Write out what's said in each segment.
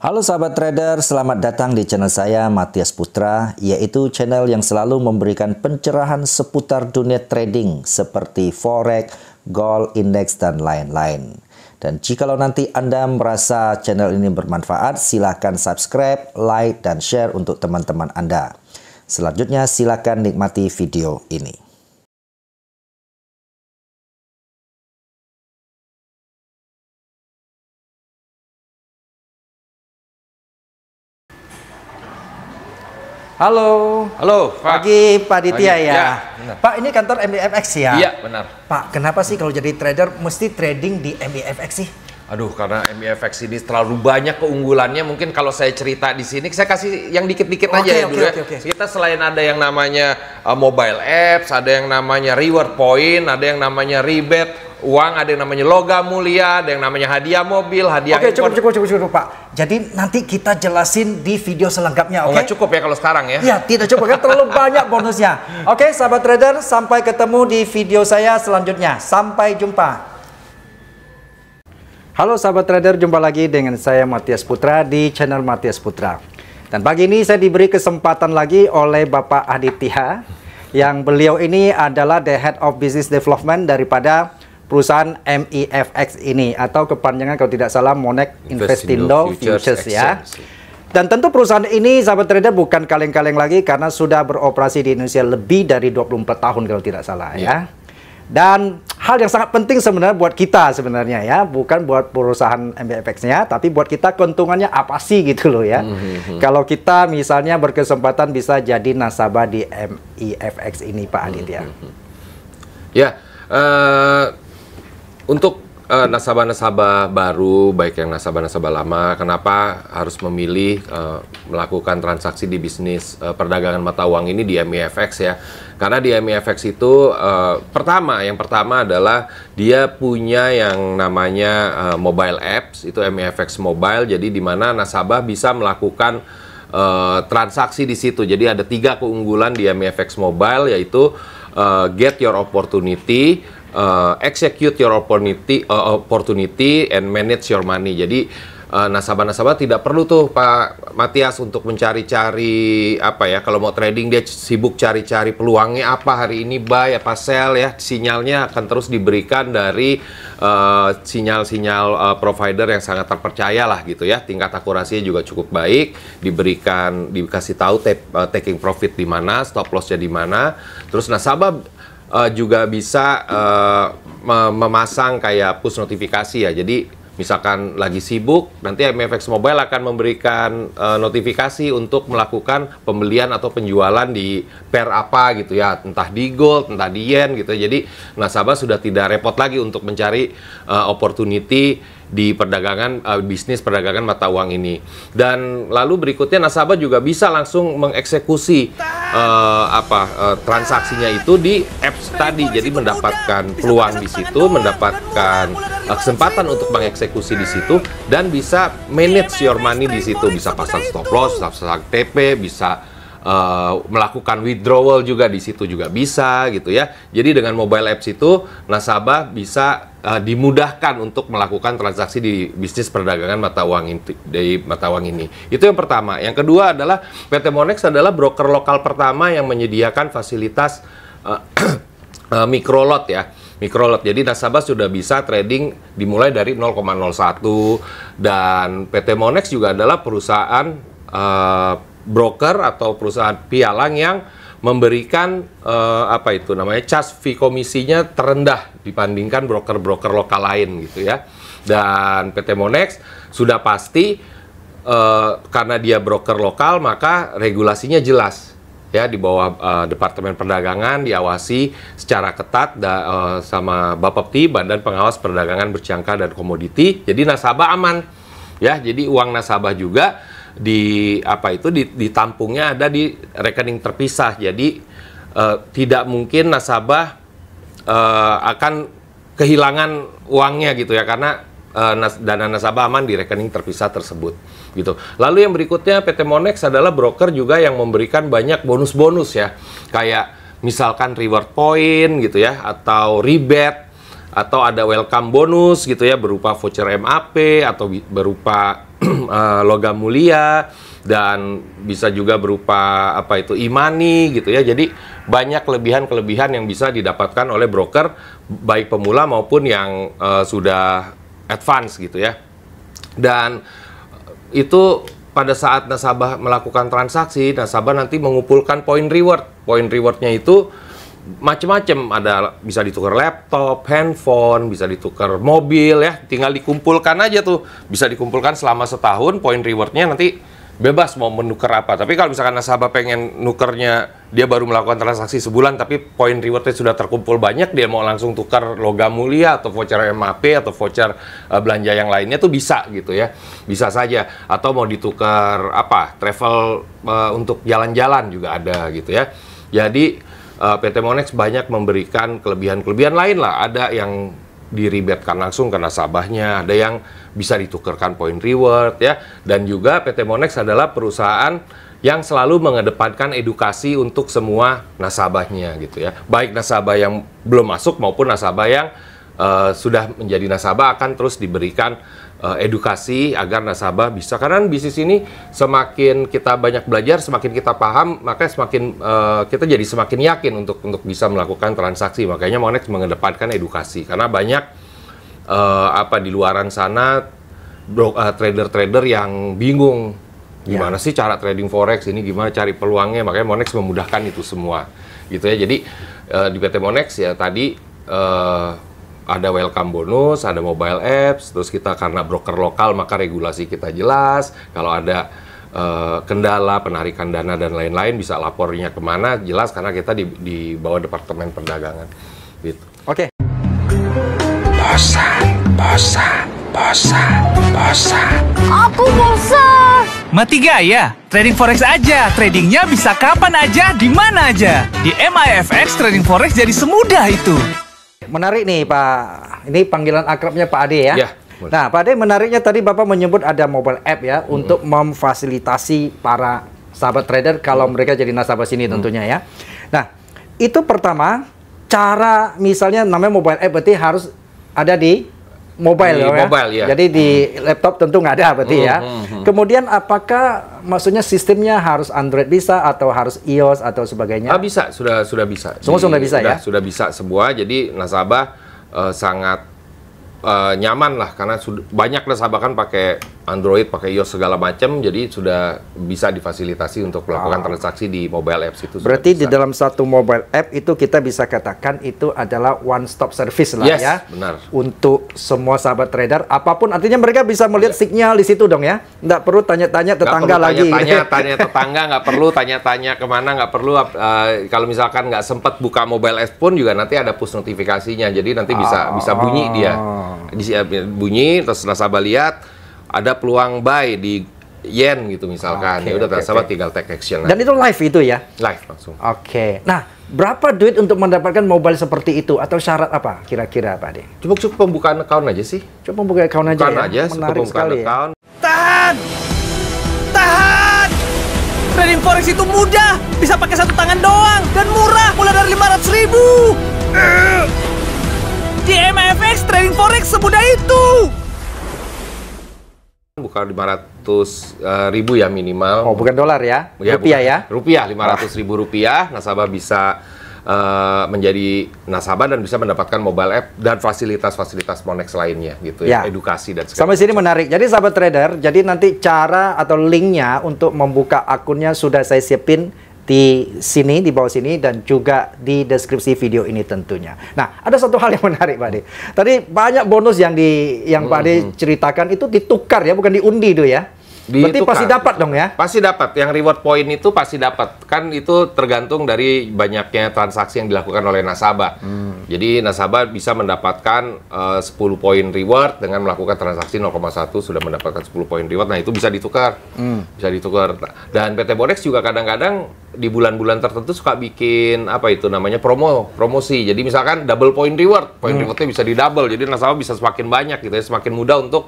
Halo sahabat trader, selamat datang di channel saya Matias Putra, yaitu channel yang selalu memberikan pencerahan seputar dunia trading seperti forex, gold, indeks, dan lain-lain. Dan jikalau nanti Anda merasa channel ini bermanfaat, silakan subscribe, like, dan share untuk teman-teman Anda. Selanjutnya silakan nikmati video ini. Halo. Halo, Pak. Pagi Pak Ditya ya. Ya, benar. Pak, ini kantor MBFX ya? Iya, benar. Pak, kenapa sih kalau jadi trader mesti trading di MBFX sih? Aduh, karena MBFX ini terlalu banyak keunggulannya. Mungkin kalau saya cerita di sini, saya kasih yang dikit-dikit aja ya dulu ya. Kita selain ada yang namanya mobile apps, ada yang namanya reward point, ada yang namanya rebate uang, ada yang namanya logam mulia, ada yang namanya hadiah mobil, hadiah handphone. Cukup Pak. Jadi nanti kita jelasin di video selengkapnya, oke? Nggak cukup ya kalau sekarang ya? Iya, tidak cukup, kan terlalu banyak bonusnya. Oke, sahabat trader, sampai ketemu di video saya selanjutnya. Sampai jumpa. Halo sahabat trader, jumpa lagi dengan saya Matias Putra di channel Matias Putra. Dan pagi ini saya diberi kesempatan lagi oleh Bapak Aditya, yang beliau ini adalah the Head of Business Development daripada perusahaan MEFX ini, atau kepanjangan kalau tidak salah Monex Investindo Futures ya. Dan tentu perusahaan ini sahabat trader bukan kaleng-kaleng lagi karena sudah beroperasi di Indonesia lebih dari 24 tahun kalau tidak salah ya. Dan hal yang sangat penting sebenarnya buat kita sebenarnya ya, bukan buat perusahaan MBFX-nya, tapi buat kita keuntungannya apa sih gitu loh ya. Kalau kita misalnya berkesempatan bisa jadi nasabah di MEFX ini Pak Aditya. Ya, untuk nasabah-nasabah baru, baik yang nasabah-nasabah lama, kenapa harus memilih melakukan transaksi di bisnis perdagangan mata uang ini di MEFX ya? Karena di MEFX itu yang pertama adalah dia punya yang namanya mobile apps, itu MEFX Mobile, jadi di mana nasabah bisa melakukan transaksi di situ. Jadi ada 3 keunggulan di MEFX Mobile, yaitu get your opportunity, execute your opportunity and manage your money. Jadi nasabah-nasabah tidak perlu tuh Pak Matias untuk mencari-cari apa ya, kalau mau trading dia sibuk cari-cari peluangnya apa hari ini, buy apa sell ya. Sinyalnya akan terus diberikan dari sinyal-sinyal provider yang sangat terpercaya lah gitu ya. Tingkat akurasinya juga cukup baik, dikasih tahu taking profit di mana, stop lossnya di mana. Terus nasabah juga bisa memasang kayak push notifikasi ya. Jadi misalkan lagi sibuk, nanti MEFX Mobile akan memberikan notifikasi untuk melakukan pembelian atau penjualan di pair apa gitu ya, entah di gold, entah di yen gitu. Jadi nasabah sudah tidak repot lagi untuk mencari opportunity di bisnis perdagangan mata uang ini. Dan lalu berikutnya nasabah juga bisa langsung mengeksekusi transaksinya itu di apps tadi. Jadi mendapatkan peluang di situ, mendapatkan kesempatan untuk mengeksekusi di situ, dan bisa manage your money di situ. Bisa pasang stop loss, pasang TP, bisa melakukan withdrawal juga di situ juga bisa gitu ya. Jadi dengan mobile apps itu nasabah bisa dimudahkan untuk melakukan transaksi di bisnis perdagangan mata uang ini. Itu yang pertama. Yang kedua adalah PT Monex adalah broker lokal pertama yang menyediakan fasilitas microlot ya. Microlot. Jadi nasabah sudah bisa trading dimulai dari 0,01, dan PT Monex juga adalah perusahaan broker atau perusahaan pialang yang memberikan charge fee komisinya terendah dibandingkan broker-broker lokal lain gitu ya. Dan PT Monex sudah pasti karena dia broker lokal, maka regulasinya jelas ya, di bawah Departemen Perdagangan, diawasi secara ketat sama Bapepti, Badan Pengawas Perdagangan Berjangka dan Komoditi. Jadi nasabah aman ya. Jadi uang nasabah juga ditampungnya ada di rekening terpisah. Jadi tidak mungkin nasabah akan kehilangan uangnya gitu ya, karena dana nasabah aman di rekening terpisah tersebut gitu. Lalu yang berikutnya, PT Monex adalah broker juga yang memberikan banyak bonus-bonus ya, kayak misalkan reward point gitu ya, atau rebate, atau ada welcome bonus gitu ya, berupa voucher MAP atau berupa logam mulia, dan bisa juga berupa apa itu e-money gitu ya. Jadi banyak kelebihan-kelebihan yang bisa didapatkan oleh broker baik pemula maupun yang sudah advance gitu ya. Dan itu pada saat nasabah melakukan transaksi, nasabah nanti mengumpulkan poin reward. Poin rewardnya itu macam-macam, ada bisa ditukar laptop, handphone, bisa ditukar mobil ya, tinggal dikumpulkan aja tuh, bisa dikumpulkan selama setahun. Poin rewardnya nanti bebas mau menukar apa. Tapi kalau misalkan nasabah pengen nukernya, dia baru melakukan transaksi sebulan tapi poin rewardnya sudah terkumpul banyak, dia mau langsung tukar logam mulia atau voucher MAP atau voucher belanja yang lainnya tuh bisa gitu ya, bisa saja. Atau mau ditukar apa, travel untuk jalan-jalan juga ada gitu ya. Jadi PT Monex banyak memberikan kelebihan-kelebihan lain lah. Ada yang diribetkan langsung ke nasabahnya, ada yang bisa ditukarkan poin reward ya. Dan juga PT Monex adalah perusahaan yang selalu mengedepankan edukasi untuk semua nasabahnya gitu ya. Baik nasabah yang belum masuk maupun nasabah yang sudah menjadi nasabah akan terus diberikan edukasi agar nasabah bisa, karena bisnis ini semakin kita banyak belajar, semakin kita paham, makanya semakin kita jadi semakin yakin untuk bisa melakukan transaksi. Makanya Monex mengedepankan edukasi, karena banyak di luaran sana trader-trader yang bingung gimana sih cara trading forex ini, gimana cari peluangnya. Makanya Monex memudahkan itu semua gitu ya. Jadi di PT Monex ya tadi ada welcome bonus, ada mobile apps, terus kita karena broker lokal maka regulasi kita jelas. Kalau ada kendala penarikan dana dan lain-lain bisa lapornya kemana, jelas karena kita di bawah Departemen Perdagangan gitu. Oke. Bosan. Aku bosan. Mati gaya, trading forex aja. Tradingnya bisa kapan aja, di mana aja. Di MIFX trading forex jadi semudah itu. Menarik nih Pak, ini panggilan akrabnya Pak Ade ya. Ya. Nah Pak Ade, menariknya tadi Bapak menyebut ada mobile app ya untuk memfasilitasi para sahabat trader kalau mereka jadi nasabah sini tentunya ya. Nah itu pertama, cara misalnya namanya mobile app berarti harus ada di mobile, ya? Mobile ya. Jadi di laptop tentu nggak ada berarti ya. Kemudian apakah maksudnya sistemnya harus Android bisa atau harus iOS atau sebagainya? Bisa, sudah bisa. Semua sudah bisa ya? Sudah bisa semua. Jadi nasabah sangat nyaman lah, karena banyak nasabah kan pakai Android, pakai iOS segala macam, jadi sudah bisa difasilitasi untuk melakukan transaksi di mobile apps itu. Berarti di dalam satu mobile app itu kita bisa katakan itu adalah one stop service lah ya. Benar. Untuk semua sahabat trader, apapun artinya mereka bisa melihat sinyal di situ dong ya. Nggak perlu tanya-tanya tetangga lagi. Tanya tetangga, nggak perlu tanya-tanya kemana, nggak perlu. Kalau misalkan nggak sempat buka mobile app pun juga nanti ada push notifikasinya, jadi nanti bisa bunyi dia. Bunyi terus nasabah lihat ada peluang buy di yen gitu misalkan. Ya udah nasabah tinggal take action. Dan itu live itu ya? Live langsung. Oke. Nah, berapa duit untuk mendapatkan mobile seperti itu atau syarat apa kira-kira Pak Ade? Cukup pembukaan account aja sih. Cukup membuka account aja ya? Menarik sekali ya. Tahan! Trading forex itu mudah, bisa pakai satu tangan doang dan murah, mulai dari 500.000. Di MIFX trading forex semudah itu. Bukan 500.000 ya minimal. Oh, bukan dolar ya? Rupiah ya? Rupiah, 500.000 rupiah. Nasabah bisa menjadi nasabah dan bisa mendapatkan mobile app dan fasilitas-fasilitas Monex lainnya gitu ya. Edukasi dan segala. Sampai sini menarik. Jadi sahabat trader, jadi nanti cara atau linknya untuk membuka akunnya sudah saya siapin di sini, di bawah sini, dan juga di deskripsi video ini tentunya. Nah, ada satu hal yang menarik Pak Ade. Tadi banyak bonus yang Pak Ade ceritakan itu ditukar ya, bukan diundi itu ya. Berarti pasti dapat dong ya? Pasti dapat. Yang reward point itu pasti dapat. Kan itu tergantung dari banyaknya transaksi yang dilakukan oleh nasabah. Jadi nasabah bisa mendapatkan 10 poin reward dengan melakukan transaksi 0,1 sudah mendapatkan 10 poin reward. Nah, itu bisa ditukar. Bisa ditukar. Dan PT Monex juga kadang-kadang di bulan-bulan tertentu suka bikin apa itu namanya promosi. Jadi misalkan double point reward. Point rewardnya bisa di double. Jadi nasabah bisa semakin banyak gitu ya, semakin mudah untuk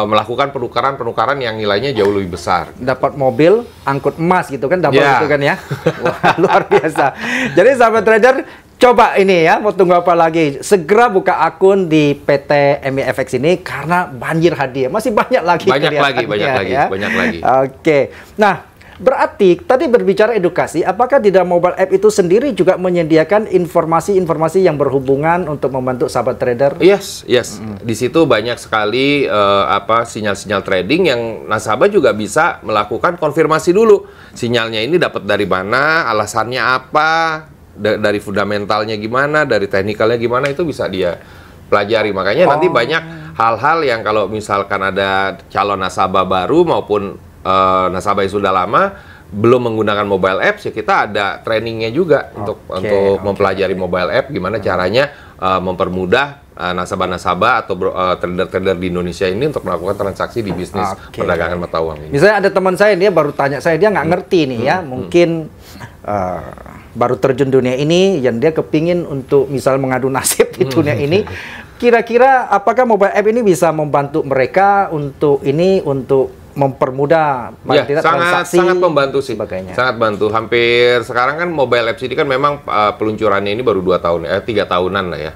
melakukan penukaran yang nilainya jauh lebih besar. Dapat mobil, angkut emas gitu kan, double gitu kan ya. Wah, luar biasa. Jadi sahabat trader, Coba ini ya, mau tunggu apa lagi? Segera buka akun di PT MEFX ini karena banjir hadiah. Masih banyak lagi. Banyak lagi. Oke. Nah, berarti tadi berbicara edukasi, apakah di dalam mobile app itu sendiri juga menyediakan informasi-informasi yang berhubungan untuk membantu sahabat trader? Yes. Di situ banyak sekali sinyal-sinyal trading yang nasabah juga bisa melakukan konfirmasi dulu. Sinyalnya ini dapat dari mana, alasannya apa, dari fundamentalnya gimana, dari teknikalnya gimana, itu bisa dia pelajari. Makanya nanti banyak hal-hal yang kalau misalkan ada calon nasabah baru maupun nasabah yang sudah lama belum menggunakan mobile apps, ya kita ada trainingnya juga untuk mempelajari mobile app, gimana caranya mempermudah nasabah-nasabah atau trader-trader di Indonesia ini untuk melakukan transaksi di bisnis perdagangan mata uang ini. Misalnya ada teman saya, dia baru tanya saya, dia nggak ngerti nih ya, mungkin baru terjun dunia ini, yang dia kepingin untuk misal mengadu nasib di dunia ini. Kira-kira apakah mobile app ini bisa membantu mereka untuk mempermudah transaksi? Sangat membantu sih. Sebagainya. Sangat bantu. Hampir sekarang kan mobile apps ini kan memang peluncurannya ini baru 2 tahun, 3 tahunan lah ya.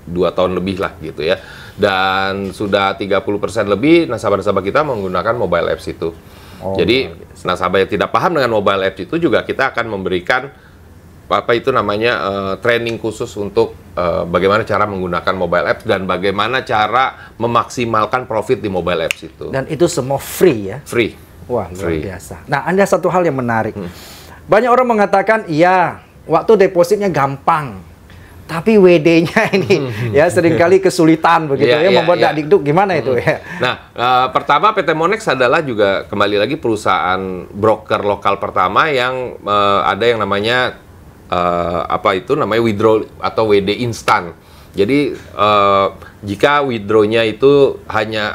2 tahun lebih lah gitu ya. Dan sudah 30% lebih nasabah-nasabah kita menggunakan mobile apps itu. Jadi nasabah yang tidak paham dengan mobile apps itu juga kita akan memberikan training khusus untuk bagaimana cara menggunakan mobile apps dan bagaimana cara memaksimalkan profit di mobile apps itu. Dan itu semua free ya? Free. Wah, luar biasa. Nah, ada satu hal yang menarik. Banyak orang mengatakan, iya, waktu depositnya gampang. Tapi WD-nya ini ya seringkali kesulitan begitu membuat dakdikduk gimana itu ya. Nah, pertama PT Monex adalah juga kembali lagi perusahaan broker lokal pertama yang ada yang namanya withdraw atau WD instan. Jadi jika withdraw-nya itu hanya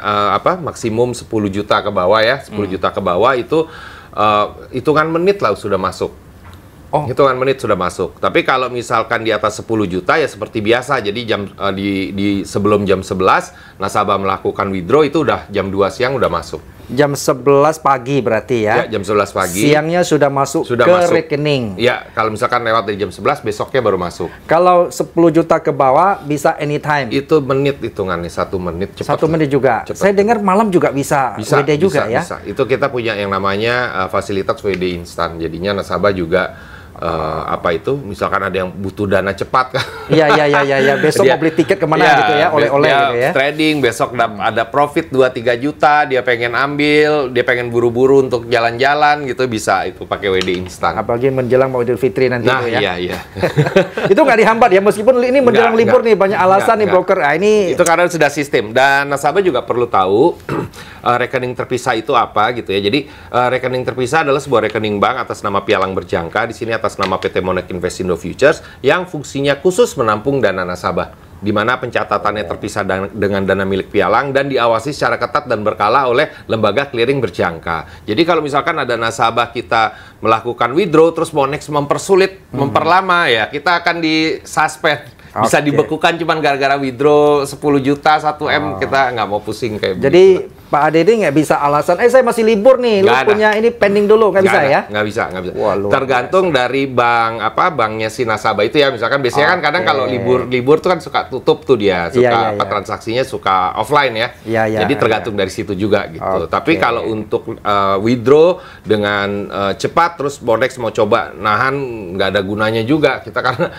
maksimum 10 juta ke bawah ya, 10 juta ke bawah itu hitungan menit lah sudah masuk. Hitungan menit sudah masuk. Tapi kalau misalkan di atas 10 juta ya seperti biasa. Jadi sebelum jam 11 nasabah melakukan withdraw itu udah jam 2 siang udah masuk. Jam 11 pagi berarti ya? Ya, jam 11 pagi. Siangnya sudah masuk ke rekening. Ya, kalau misalkan lewat dari jam 11 besoknya baru masuk. Kalau 10 juta ke bawah bisa anytime? Itu menit hitungannya, 1 menit. Cepat. 1 menit juga? Cepet. Saya dengar malam juga bisa WD juga ya? Bisa. Itu kita punya yang namanya fasilitas WD instan. Jadinya nasabah juga misalkan ada yang butuh dana cepat kan. Iya. Besok mau beli tiket kemana gitu ya, oleh-oleh gitu ya. Trading, besok ada profit 2-3 juta, dia pengen ambil, dia pengen buru-buru untuk jalan-jalan gitu, bisa itu pakai WD instan. Apalagi menjelang mau Idul Fitri nanti itu ya. Iya. Itu nggak dihambat ya, meskipun ini menjelang libur nih, banyak alasan nih broker. Ini itu karena sudah sistem. Dan nasabah juga perlu tahu rekening terpisah itu apa gitu ya. Jadi rekening terpisah adalah sebuah rekening bank atas nama pialang berjangka, di sini atas nama PT Monex Investindo Futures yang fungsinya khusus menampung dana nasabah, di mana pencatatannya terpisah dengan dana milik pialang dan diawasi secara ketat dan berkala oleh lembaga clearing berjangka. Jadi kalau misalkan ada nasabah kita melakukan withdraw terus Monex mempersulit, memperlama ya, kita akan disuspend. Bisa dibekukan cuman gara-gara withdraw 10 juta, 1 M, kita nggak mau pusing kayak begitu. Jadi Pak Adede nggak bisa alasan, saya masih libur nih, lu punya ini pending dulu, nggak bisa ya? Nggak bisa. Wah, tergantung dari banknya si nasabah itu ya. Misalkan biasanya kan kadang kalau libur tuh kan suka tutup tuh dia, suka transaksinya suka offline ya. Jadi tergantung dari situ juga gitu. Tapi kalau untuk withdraw dengan cepat, terus Monex mau coba nahan, nggak ada gunanya juga kita, karena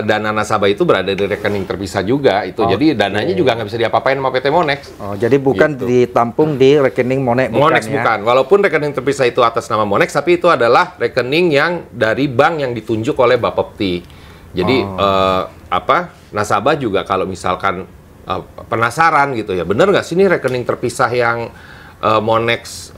dana nasabah itu berada di rekening terpisah juga itu. Jadi dananya juga nggak bisa diapa-apain sama PT Monex. Jadi bukan gitu. Ditampung di rekening Monex bukan. Walaupun rekening terpisah itu atas nama Monex, tapi itu adalah rekening yang dari bank yang ditunjuk oleh Bapepti. Jadi nasabah juga kalau misalkan penasaran gitu ya, bener nggak sih ini rekening terpisah yang Monex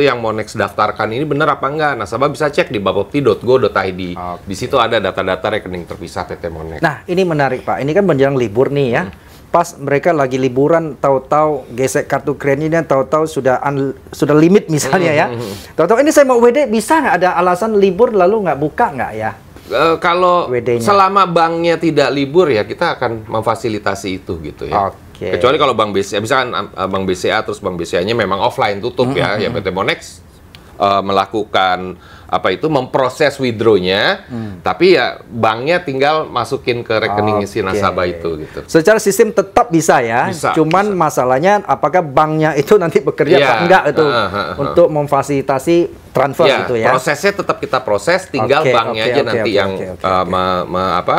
yang Monex daftarkan ini benar apa enggak? Nasabah bisa cek di bapepti.go.id. Di situ ada data-data rekening terpisah PT Monex. Nah, ini menarik Pak. Ini kan menjelang libur nih ya. Pas mereka lagi liburan, tahu-tahu gesek kartu kreditnya, tahu-tahu sudah limit misalnya ya. Tahu-tahu ini saya mau WD, bisa nggak ada alasan libur lalu nggak buka nggak ya? Kalau selama banknya tidak libur ya kita akan memfasilitasi itu gitu ya. Kecuali kalau Bank BCA, misalkan Bank BCA terus Bank BCA-nya memang offline tutup ya PT Monex melakukan memproses withdraw-nya, tapi ya banknya tinggal masukin ke rekening si nasabah itu gitu. Secara sistem tetap bisa ya, cuman masalahnya apakah banknya itu nanti bekerja apa enggak itu untuk memfasilitasi transfer gitu ya. Prosesnya tetap kita proses, tinggal banknya aja nanti yang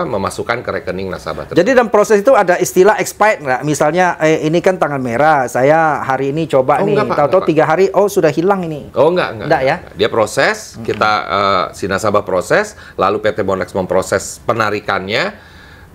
memasukkan ke rekening nasabah. Jadi dalam proses itu ada istilah expired nggak? Misalnya ini kan tanggal merah, saya hari ini coba nih, tahu-tahu 3 hari, sudah hilang ini. Oh enggak ya. Dia proses, kita si nasabah proses, lalu PT Monex memproses penarikannya,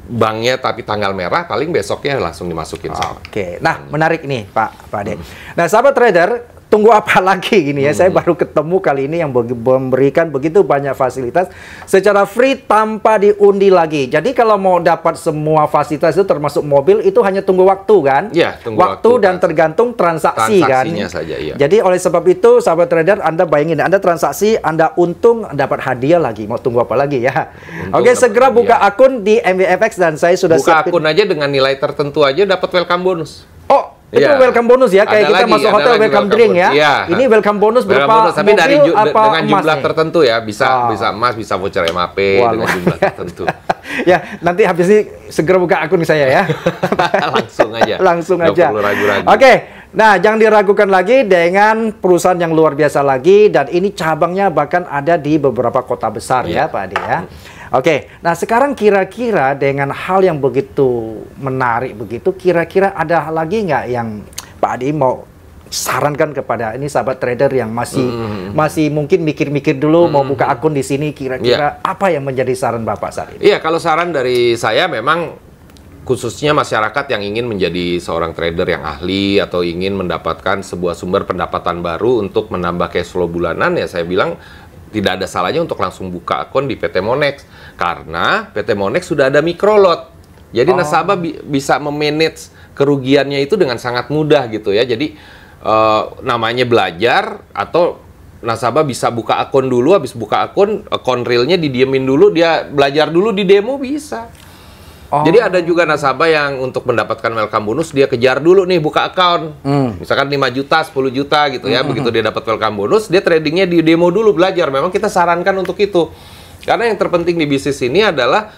banknya tapi tanggal merah, paling besoknya langsung dimasukin. Oke, nah menarik nih Pak Ade. Nah sahabat trader, tunggu apa lagi gini ya, saya baru ketemu kali ini yang memberikan begitu banyak fasilitas secara free tanpa diundi lagi. Jadi kalau mau dapat semua fasilitas itu termasuk mobil itu hanya tunggu waktu kan? Ya, tunggu waktu dan tergantung transaksi kan? Saja, iya. Jadi oleh sebab itu sahabat trader, Anda bayangin, Anda transaksi, Anda untung, dapat hadiah lagi. Mau tunggu apa lagi ya? Oke, segera buka akun di MWFX dan saya sudah buka akun aja dengan nilai tertentu aja dapat welcome bonus. Itu welcome bonus ya, kayak kita masuk hotel welcome drink ya. Ini welcome bonus berupa tapi dari dengan jumlah nih? Tertentu ya, bisa emas, bisa voucher MAP dengan jumlah tertentu. Ya, nanti habis ini segera buka akun saya ya. Langsung aja. Nggak perlu ragu-ragu. Oke. Nah, jangan diragukan lagi dengan perusahaan yang luar biasa lagi, dan ini cabangnya bahkan ada di beberapa kota besar ya Pak Ade ya. Oke, nah sekarang kira-kira dengan hal yang begitu menarik begitu, kira-kira ada lagi nggak yang Pak Ade mau sarankan kepada ini sahabat trader yang masih mungkin mikir-mikir dulu mau buka akun di sini, kira-kira apa yang menjadi saran Bapak saat ini? Iya, kalau saran dari saya memang khususnya masyarakat yang ingin menjadi seorang trader yang ahli atau ingin mendapatkan sebuah sumber pendapatan baru untuk menambah cash flow bulanan, ya saya bilang tidak ada salahnya untuk langsung buka akun di PT Monex, karena PT Monex sudah ada microlot. Jadi nasabah bisa memanage kerugiannya itu dengan sangat mudah gitu ya. Jadi namanya belajar, atau nasabah bisa buka akun dulu, habis buka akun realnya didiemin dulu, dia belajar dulu di demo bisa. Jadi ada juga nasabah yang untuk mendapatkan welcome bonus, dia kejar dulu nih buka account. Misalkan 5 juta, 10 juta gitu ya. Begitu dia dapat welcome bonus, dia tradingnya di demo dulu, belajar. Memang kita sarankan untuk itu. Karena yang terpenting di bisnis ini adalah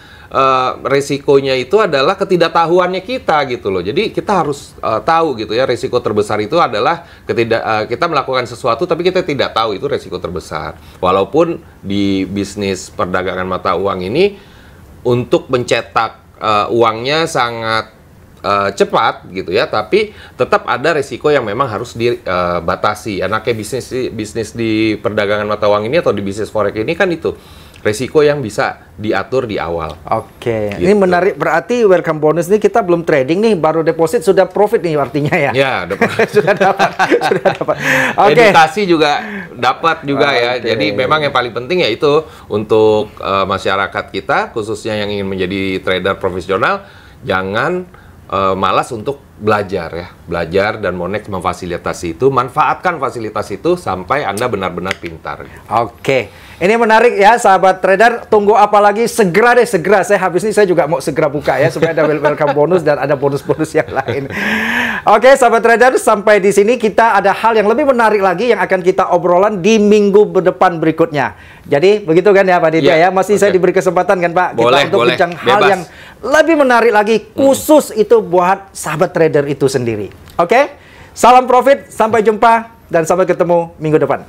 resikonya itu adalah ketidaktahuannya kita gitu loh. Jadi kita harus tahu gitu ya, resiko terbesar itu adalah kita melakukan sesuatu tapi kita tidak tahu itu resiko terbesar. Walaupun di bisnis perdagangan mata uang ini untuk mencetak uangnya sangat cepat gitu ya, tapi tetap ada resiko yang memang harus dibatasi. Anaknya bisnis di perdagangan mata uang ini atau di bisnis forex ini kan itu resiko yang bisa diatur di awal. Oke, gitu. Ini menarik, berarti welcome bonus ini kita belum trading nih, baru deposit sudah profit nih artinya ya? Ya, sudah dapat. Edukasi juga dapat juga ya. Jadi memang yang paling penting yaitu untuk masyarakat kita, khususnya yang ingin menjadi trader profesional, jangan malas untuk belajar ya. Belajar, dan Monex memfasilitasi itu, manfaatkan fasilitas itu sampai Anda benar-benar pintar. Oke. Ini menarik ya sahabat trader, tunggu apa lagi, segera deh, segera. Saya habis ini saya juga mau segera buka ya, supaya ada welcome bonus dan ada bonus-bonus yang lain. Oke sahabat trader, sampai di sini kita ada hal yang lebih menarik lagi yang akan kita obrolan di minggu depan berikutnya. Jadi begitu kan ya Pak Ditya ya, masih saya diberi kesempatan kan Pak, kita untuk bincang hal yang lebih menarik lagi, khusus itu buat sahabat trader itu sendiri. Oke, salam profit, sampai jumpa dan sampai ketemu minggu depan.